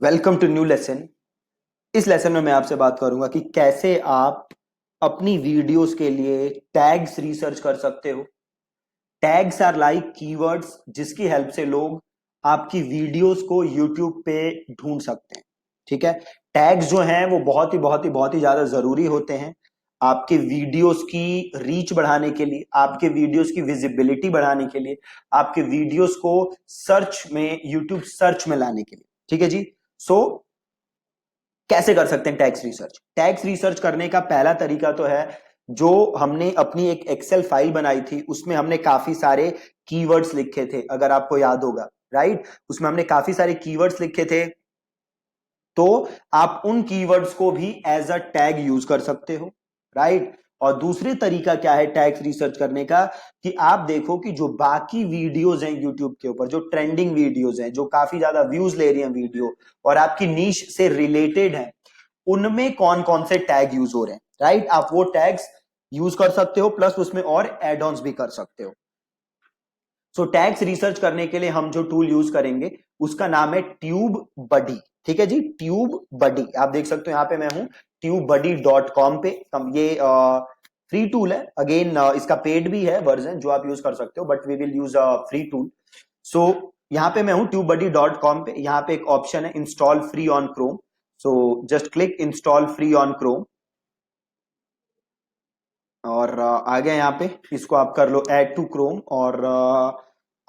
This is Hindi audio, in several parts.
Welcome to new lesson. इस लेसन में मैं आपसे बात करूंगा कि कैसे आप अपनी वीडियोस के लिए टैग्स रिसर्च कर सकते हो। टैग्स आर लाइक कीवर्ड्स जिसकी हेल्प से लोग आपकी वीडियोस को यूट्यूब पे ढूंढ सकते हैं। ठीक है। टैग्स जो हैं वो बहुत ही ज्यादा जरूरी होते हैं आपके वीडियोस की रीच बढ़ाने के लिए, आपके वीडियोस की विजिबिलिटी बढ़ाने के लिए, आपके वीडियोस को सर्च में, यूट्यूब सर्च में लाने के लिए। ठीक है जी। सो कैसे कर सकते हैं टैक्स रिसर्च? टैक्स रिसर्च करने का पहला तरीका तो है, जो हमने अपनी एक एक्सेल फाइल बनाई थी उसमें हमने काफी सारे कीवर्ड्स लिखे थे, अगर आपको याद होगा। राइट, उसमें हमने काफी सारे कीवर्ड्स लिखे थे। तो आप उन कीवर्ड्स को भी एज अ टैग यूज कर सकते हो। राइट। और दूसरी तरीका क्या है टैग्स रिसर्च करने का, कि आप देखो कि जो बाकी वीडियोज हैं यूट्यूब के ऊपर, जो ट्रेंडिंग वीडियोज हैं, जो काफी ज्यादा व्यूज ले रही हैं वीडियो और आपकी नीश से रिलेटेड है, उनमें कौन कौन से टैग यूज हो रहे हैं। राइट, आप वो टैग्स यूज कर सकते हो, प्लस उसमें और एड ऑन्स भी कर सकते हो। सो टैग्स रिसर्च करने के लिए हम जो टूल यूज करेंगे उसका नाम है ट्यूब बडी। ठीक है जी, ट्यूब बडी। आप देख सकते हो यहां पे मैं हूं tubebuddy.com पे। हम ये फ्री टूल है। अगेन इसका पेड भी है वर्जन जो आप यूज कर सकते हो, but we will use a free tool. So यहां पे मैं हूं tubebuddy.com पे। यहां पे एक ऑप्शन है install free on Chrome. So just click install free on Chrome और आ गया यहाँ पे। इसको आप कर लो ऐड टू क्रोम और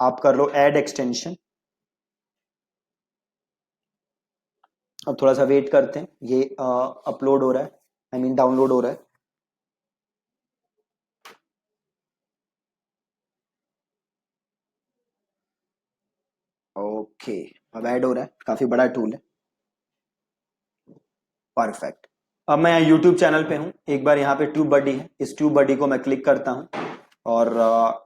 आप कर लो ऐड एक्सटेंशन। अब थोड़ा सा वेट करते हैं, ये अपलोड हो रहा है, आई मीन डाउनलोड हो रहा है। ओके, अब ऐड हो रहा है, काफी बड़ा टूल है। परफेक्ट। अब मैं यहाँ यूट्यूब चैनल पे हूँ। एक बार यहाँ पे ट्यूब बडी है, इस ट्यूब बडी को मैं क्लिक करता हूँ और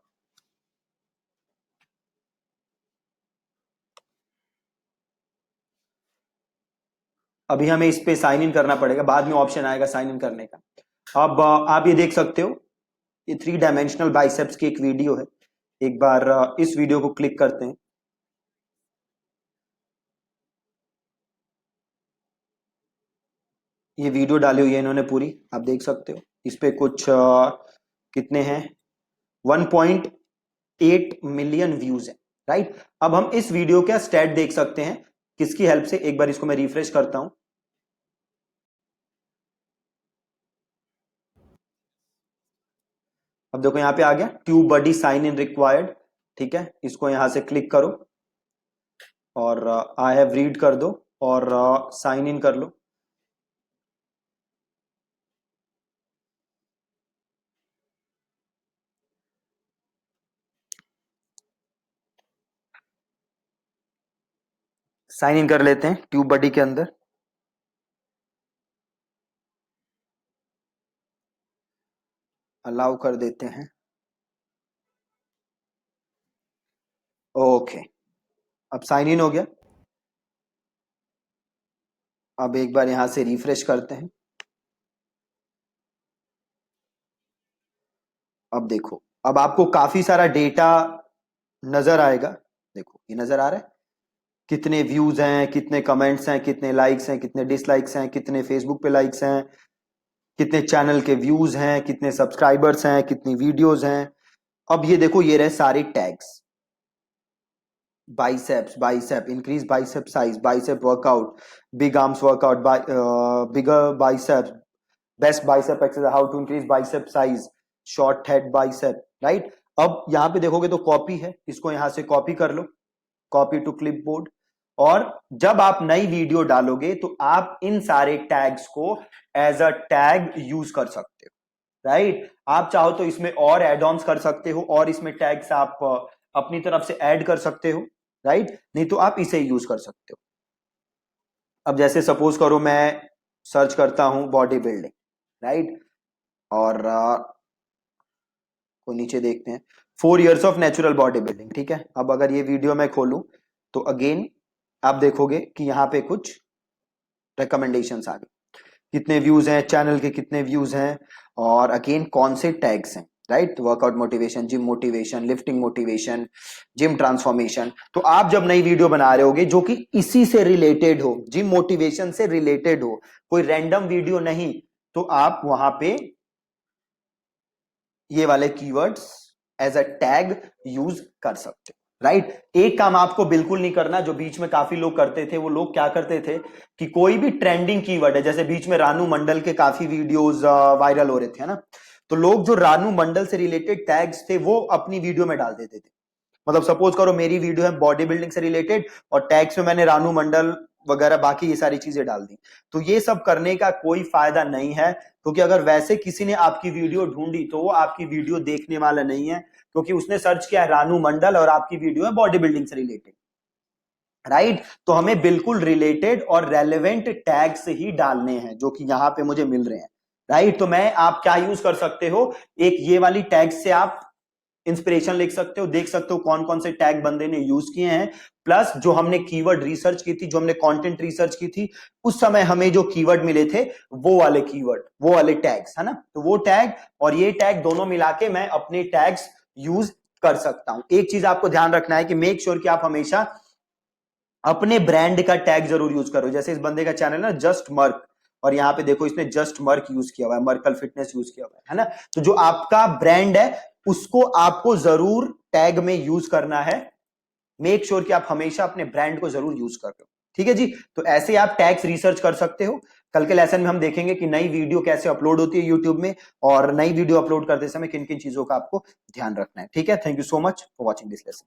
अभी हमें इस पे साइन इन करना पड़ेगा, बाद में ऑप्शन आएगा साइन इन करने का। अब आप ये देख सकते हो, ये 3 डायमेंशनल बाइसेप्स की एक वीडियो है। एक बार इस वीडियो को क्लिक करते हैं। ये वीडियो डाली हुई है इन्होंने पूरी, आप देख सकते हो। इस पे कुछ कितने हैं, 1.8 मिलियन व्यूज है। राइट। अब हम इस वीडियो का स्टैट देख सकते हैं किसकी हेल्प से। एक बार इसको मैं रिफ्रेश करता हूं। अब देखो यहां पे आ गया TubeBuddy sign in required. ठीक है, इसको यहां से क्लिक करो और आई हैव रीड कर दो और साइन इन कर लो। साइन इन कर लेते हैं ट्यूब बडी के अंदर, अलाउ कर देते हैं। ओके, अब साइन इन हो गया। अब एक बार यहां से रिफ्रेश करते हैं। अब देखो, अब आपको काफी सारा डेटा नजर आएगा। देखो ये नजर आ रहा है, कितने व्यूज हैं, कितने कमेंट्स हैं, कितने लाइक्स हैं, कितने डिसलाइक्स हैं, कितने फेसबुक पे लाइक्स हैं, कितने चैनल के व्यूज हैं, कितने सब्सक्राइबर्स हैं, कितनी वीडियोस हैं। अब ये देखो, ये रहे सारे tags. Biceps, bicep increase, bicep size, bicep workout, big arms workout, bigger biceps, best bicep exercise, how to increase bicep size, short head bicep. Right. अब यहां पे देखोगे तो कॉपी है, इसको यहां से कॉपी कर लो, कॉपी टू क्लिपबोर्ड। और जब आप नई वीडियो डालोगे तो आप इन सारे टैग्स को एज अ टैग यूज कर सकते हो। राइट। आप चाहो तो इसमें और एड ऑन्स कर सकते हो और इसमें टैग्स आप अपनी तरफ से ऐड कर सकते हो। राइट, नहीं तो आप इसे यूज कर सकते हो। अब जैसे सपोज करो मैं सर्च करता हूं बॉडी बिल्डिंग। राइट। और को नीचे देखते हैं 4 years of natural body building. ठीक है, अब अगर ये वीडियो मैं खोलूं तो अगेन आप देखोगे कि यहां पे कुछ रिकमेंडेशंस आ गए, कितने व्यूज हैं, चैनल के कितने व्यूज हैं, और अगेन कौन से टैग्स हैं। Right, workout motivation, gym motivation, lifting motivation, gym transformation. तो आप जब नई वीडियो बना रहे होगे जो कि इसी से रिलेटेड हो, जिम मोटिवेशन से रिलेटेड हो, कोई रैंडम वीडियो नहीं, तो आप वहां पे ये वाले keywords as a tag use कर सकते हो, राइट। एक काम आपको बिल्कुल नहीं करना, जो बीच में काफी लोग करते थे। वो लोग क्या करते थे कि कोई भी ट्रेंडिंग कीवर्ड है, जैसे बीच में रानू मंडल के काफी वीडियोस वायरल हो रहे थे, है ना, तो लोग जो रानू मंडल से रिलेटेड टैग्स थे वो अपनी वीडियो में डाल देते थे। मतलब सपोज करो मेरी वीडियो है बॉडी बिल्डिंग से रिलेटेड और टैग्स में मैंने रानू मंडल वगैरह बाकी ये सारी चीजें डाल दी। तो ये सब करने का कोई फायदा नहीं है, क्योंकि अगर वैसे किसी ने आपकी वीडियो ढूंढी तो वो आपकी वीडियो देखने वाला नहीं है, क्योंकि उसने सर्च किया है रानू मंडल और आपकी वीडियो है बॉडी बिल्डिंग से रिलेटेड, राइट। तो हमें बिल्कुल रिलेटेड और रेलेवेंट टैग्स ही डालने हैं जो कि यहां पे मुझे मिल रहे हैं, राइट। तो मैं आप क्या यूज कर सकते हो, एक ये वाली टैग से आप इंस्पिरेशन लिख सकते हो, देख सकते हो कौन कौन से टैग बंदे ने यूज किए हैं, प्लस जो हमने कीवर्ड रिसर्च की थी, जो हमने कंटेंट रिसर्च की थी, उस समय हमें जो कीवर्ड मिले थे वो वाले कीवर्ड, वो वाले टैग्स, है ना। तो वो टैग और ये टैग दोनों मिला के मैं अपने टैग्स यूज कर सकता हूं। एक चीज आपको ध्यान रखना है कि मेक श्योर कि आप हमेशा अपने ब्रांड का टैग जरूर यूज करो। जैसे इस बंदे का चैनल ना जस्ट मर्क, और यहाँ पे देखो इसने जस्ट मर्क यूज किया हुआ है, मर्कल फिटनेस यूज किया हुआ है ना। तो जो आपका ब्रांड है उसको आपको जरूर टैग में यूज करना है। मेक श्योर कि आप हमेशा अपने ब्रांड को जरूर यूज कर रहे हो, ठीक है जी। तो ऐसे आप टैग्स रिसर्च कर सकते हो। कल के लेसन में हम देखेंगे कि नई वीडियो कैसे अपलोड होती है यूट्यूब में, और नई वीडियो अपलोड करते समय किन किन चीजों का आपको ध्यान रखना है, ठीक है। Thank you so much for watching this lesson.